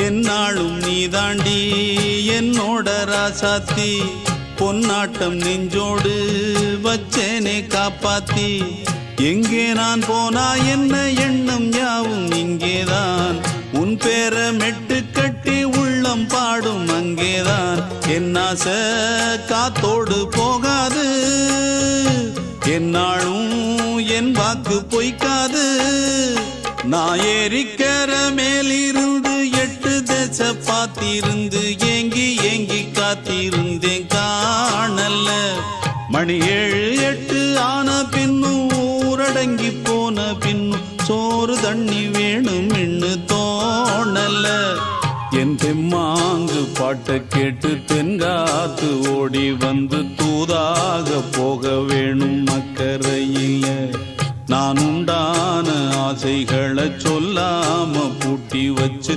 என்னாலும் நீ தாண்டி என்னோட ராசாத்தி பொன்னாட்டம் நெஞ்சோடு வச்சேனே காப்பாத்தி எங்கே நான் போனா என்ன எண்ணம் யாவும் இங்கேதான் உன் பேர மெட்டு கட்டி உள்ளம் பாடும் அங்கேதான் என் ஆசை காத்தோடு போகாது என்னாலும் என் வாக்கு பொய்க்காது நான் ஏறிக்கிற மேலிருந்து 8 தேச பார்த்திருந்து ஏங்கி ஏங்கி காத்திருந்தேன் காணல மணி 7 8 ஆன பின்னும் ஊரடங்கி போன பின்னும் சோறு தண்ணி வேணும் இன்னு தோணல என் தெம்மாங்கு பாட்டை கேட்டு தென்காத்து ஓடி வந்து தூதாக போக வேணும் அக்கறையில நான் உண்டான ஆசைகளை சொல்லாம பூட்டி வச்சு